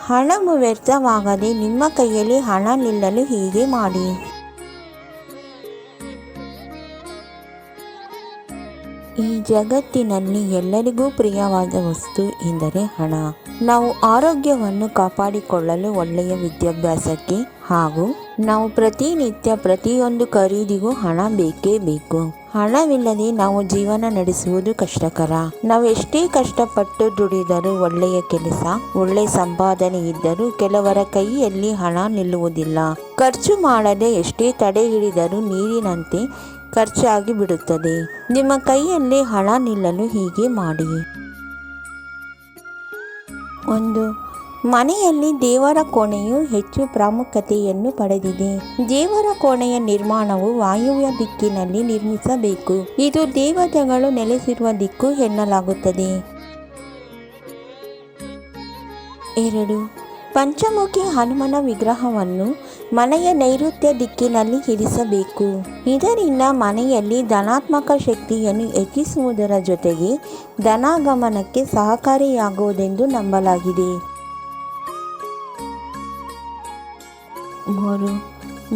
ಹಣವು ವ್ಯರ್ಥವಾಗದೆ ನಿಮ್ಮ ಕೈಯಲ್ಲಿ ಹಣ ನಿಲ್ಲಲು ಹೀಗೆ ಮಾಡಿ. ಈ ಜಗತ್ತಿನಲ್ಲಿ ಎಲ್ಲರಿಗೂ ಪ್ರಿಯವಾದ ವಸ್ತು ಎಂದರೆ ಹಣ. ನಾವು ಆರೋಗ್ಯವನ್ನು ಕಾಪಾಡಿಕೊಳ್ಳಲು ಒಳ್ಳೆಯ ವಿದ್ಯಾಭ್ಯಾಸಕ್ಕೆ ಹಾಗೂ ನಾವು ಪ್ರತಿನಿತ್ಯ ಪ್ರತಿಯೊಂದು ಖರೀದಿಗೂ ಹಣ ಬೇಕೇ ಬೇಕು. ಹಣವಿಲ್ಲದೆ ನಾವು ಜೀವನ ನಡೆಸುವುದು ಕಷ್ಟಕರ. ನಾವು ಎಷ್ಟೇ ಕಷ್ಟಪಟ್ಟು ದುಡಿದರೂ, ಒಳ್ಳೆಯ ಕೆಲಸ, ಒಳ್ಳೆಯ ಸಂಪಾದನೆ ಇದ್ದರೂ ಕೆಲವರ ಕೈಯಲ್ಲಿ ಹಣ ನಿಲ್ಲುವುದಿಲ್ಲ. ಖರ್ಚು ಮಾಡದೆ ಎಷ್ಟೇ ತಡೆ ಹಿಡಿದರೂ ನೀರಿನಂತೆ ಖರ್ಚಾಗಿ ಬಿಡುತ್ತದೆ. ನಿಮ್ಮ ಕೈಯಲ್ಲಿ ಹಣ ನಿಲ್ಲಲು ಹೀಗೆ ಮಾಡಿ. 1. ಮನೆಯಲ್ಲಿ ದೇವರ ಕೋಣೆಯು ಹೆಚ್ಚು ಪ್ರಾಮುಖ್ಯತೆಯನ್ನು ಪಡೆದಿದೆ. ದೇವರ ಕೋಣೆಯ ನಿರ್ಮಾಣವು ವಾಯುವ್ಯ ದಿಕ್ಕಿನಲ್ಲಿ ನಿರ್ಮಿಸಬೇಕು. ಇದು ದೇವತೆಗಳು ನೆಲೆಸಿರುವ ದಿಕ್ಕು ಎನ್ನಲಾಗುತ್ತದೆ. 2. ಪಂಚಮುಖಿ ಹನುಮನ ವಿಗ್ರಹವನ್ನು ಮನೆಯ ನೈಋತ್ಯ ದಿಕ್ಕಿನಲ್ಲಿ ಇರಿಸಬೇಕು. ಇದರಿಂದ ಮನೆಯಲ್ಲಿ ಧನಾತ್ಮಕ ಶಕ್ತಿಯನ್ನು ಹೆಚ್ಚಿಸುವುದರ ಜೊತೆಗೆ ಧನಾಗಮನಕ್ಕೆ ಸಹಕಾರಿಯಾಗುವುದೆಂದು ನಂಬಲಾಗಿದೆ. 3.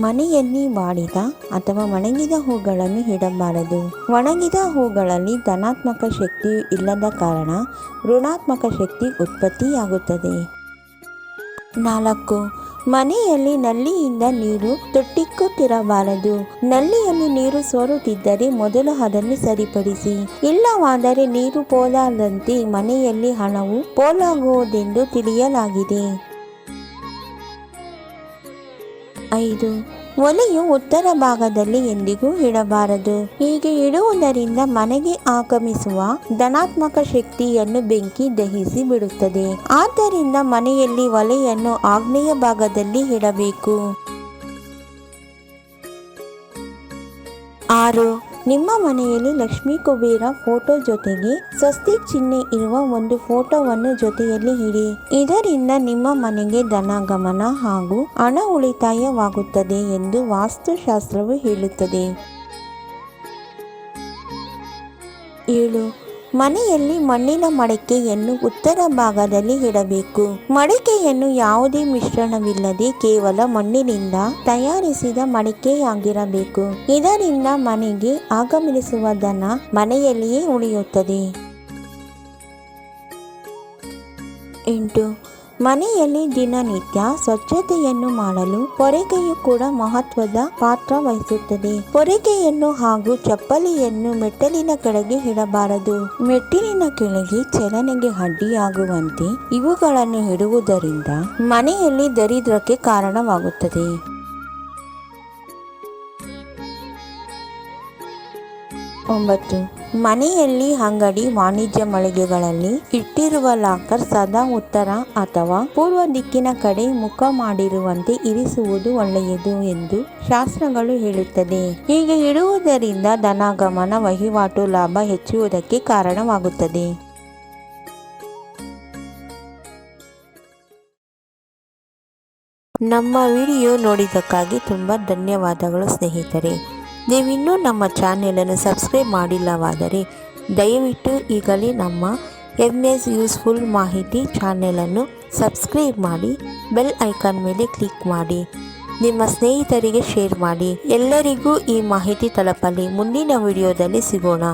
ಮನೆಯಲ್ಲಿ ಬಾಡಿದ ಅಥವಾ ಒಣಗಿದ ಹೂಗಳನ್ನು ಇಡಬಾರದು. ಒಣಗಿದ ಹೂಗಳಲ್ಲಿ ಧನಾತ್ಮಕ ಶಕ್ತಿ ಇಲ್ಲದ ಕಾರಣ ಋಣಾತ್ಮಕ ಶಕ್ತಿ ಉತ್ಪತ್ತಿಯಾಗುತ್ತದೆ. 4. ಮನೆಯಲ್ಲಿ ನಲ್ಲಿಯಿಂದ ನೀರು ತೊಟ್ಟಿಕ್ಕುತ್ತಿರಬಾರದು. ನಲ್ಲಿಯಲ್ಲಿ ನೀರು ಸೋರುತ್ತಿದ್ದರೆ ಮೊದಲು ಅದನ್ನು ಸರಿಪಡಿಸಿ. ಇಲ್ಲವಾದರೆ ನೀರು ಪೋಲಾದಂತೆ ಮನೆಯಲ್ಲಿ ಹಣವು ಪೋಲಾಗುವುದೆಂದು ತಿಳಿಯಲಾಗಿದೆ. 5. ಒಲೆಯು ಉತ್ತರ ಭಾಗದಲ್ಲಿ ಎಂದಿಗೂ ಇಡಬಾರದು. ಹೀಗೆ ಇಡುವುದರಿಂದ ಮನೆಗೆ ಆಗಮಿಸುವ ಧನಾತ್ಮಕ ಶಕ್ತಿಯನ್ನು ಬೆಂಕಿ ದಹಿಸಿ ಬಿಡುತ್ತದೆ. ಆದ್ದರಿಂದ ಮನೆಯಲ್ಲಿ ಒಲೆಯನ್ನು ಆಗ್ನೇಯ ಭಾಗದಲ್ಲಿ ಇಡಬೇಕು. 6. ನಿಮ್ಮ ಮನೆಯಲ್ಲಿ ಲಕ್ಷ್ಮೀ ಕುಬೇರ ಫೋಟೋ ಜೊತೆಗೆ ಸ್ವಸ್ತಿಕ್ ಚಿಹ್ನೆ ಇರುವ ಒಂದು ಫೋಟೋವನ್ನು ಜೊತೆಯಲ್ಲಿ ಇಡಿ. ಇದರಿಂದ ನಿಮ್ಮ ಮನೆಗೆ ಧನಾಗಮನ ಹಾಗೂ ಹಣ ಉಳಿತಾಯವಾಗುತ್ತದೆ ಎಂದು ವಾಸ್ತುಶಾಸ್ತ್ರವು ಹೇಳುತ್ತದೆ. 7. ಮನೆಯಲ್ಲಿ ಮಣ್ಣಿನ ಮಡಕೆಯನ್ನು ಉತ್ತರ ಭಾಗದಲ್ಲಿ ಇಡಬೇಕು. ಮಡಕೆಯನ್ನು ಯಾವುದೇ ಮಿಶ್ರಣವಿಲ್ಲದೆ ಕೇವಲ ಮಣ್ಣಿನಿಂದ ತಯಾರಿಸಿದ ಮಡಕೆಯಾಗಿರಬೇಕು. ಇದರಿಂದ ಮನೆಗೆ ಆಗಮಿಸುವ ಧನ ಮನೆಯಲ್ಲಿಯೇ ಉಳಿಯುತ್ತದೆ. 8. ಮನೆಯಲ್ಲಿ ದಿನನಿತ್ಯ ಸ್ವಚ್ಛತೆಯನ್ನು ಮಾಡಲು ಪೊರಕೆಯು ಕೂಡ ಮಹತ್ವದ ಪಾತ್ರ ವಹಿಸುತ್ತದೆ. ಪೊರಕೆಯನ್ನು ಹಾಗೂ ಚಪ್ಪಲಿಯನ್ನು ಮೆಟ್ಟಲಿನ ಕೆಳಗೆ ಇಡಬಾರದು. ಮೆಟ್ಟಿಲಿನ ಕೆಳಗೆ ಚಲನೆಗೆ ಅಡ್ಡಿಯಾಗುವಂತೆ ಇವುಗಳನ್ನು ಇಡುವುದರಿಂದ ಮನೆಯಲ್ಲಿ ದರಿದ್ರಕ್ಕೆ ಕಾರಣವಾಗುತ್ತದೆ. 9. ಮನೆಯಲ್ಲಿ ಅಂಗಡಿ, ವಾಣಿಜ್ಯ ಮಳಿಗೆಗಳಲ್ಲಿ ಇಟ್ಟಿರುವ ಲಾಕರ್ ಸದಾ ಉತ್ತರ ಅಥವಾ ಪೂರ್ವ ದಿಕ್ಕಿನ ಕಡೆ ಮುಖ ಮಾಡಿರುವಂತೆ ಇರಿಸುವುದು ಒಳ್ಳೆಯದು ಎಂದು ಶಾಸ್ತ್ರಗಳು ಹೇಳುತ್ತದೆ. ಹೀಗೆ ಇಡುವುದರಿಂದ ಧನಾಗಮನ, ವಹಿವಾಟು ಲಾಭ ಹೆಚ್ಚುವುದಕ್ಕೆ ಕಾರಣವಾಗುತ್ತದೆ. ನಮ್ಮ ವಿಡಿಯೋ ನೋಡಿದ್ದಕ್ಕಾಗಿ ತುಂಬ ಧನ್ಯವಾದಗಳು ಸ್ನೇಹಿತರೆ. ನೀವಿನ್ನೂ ನಮ್ಮ ಚಾನೆಲನ್ನು ಸಬ್ಸ್ಕ್ರೈಬ್ ಮಾಡಿಲ್ಲವಾದರೆ ದಯವಿಟ್ಟು ಈಗಲೇ ನಮ್ಮ MS ಯೂಸ್ಫುಲ್ ಮಾಹಿತಿ ಚಾನೆಲನ್ನು ಸಬ್ಸ್ಕ್ರೈಬ್ ಮಾಡಿ, ಬೆಲ್ ಐಕಾನ್ ಮೇಲೆ ಕ್ಲಿಕ್ ಮಾಡಿ, ನಿಮ್ಮ ಸ್ನೇಹಿತರಿಗೆ ಶೇರ್ ಮಾಡಿ. ಎಲ್ಲರಿಗೂ ಈ ಮಾಹಿತಿ ತಲುಪಲಿ. ಮುಂದಿನ ವಿಡಿಯೋದಲ್ಲಿ ಸಿಗೋಣ.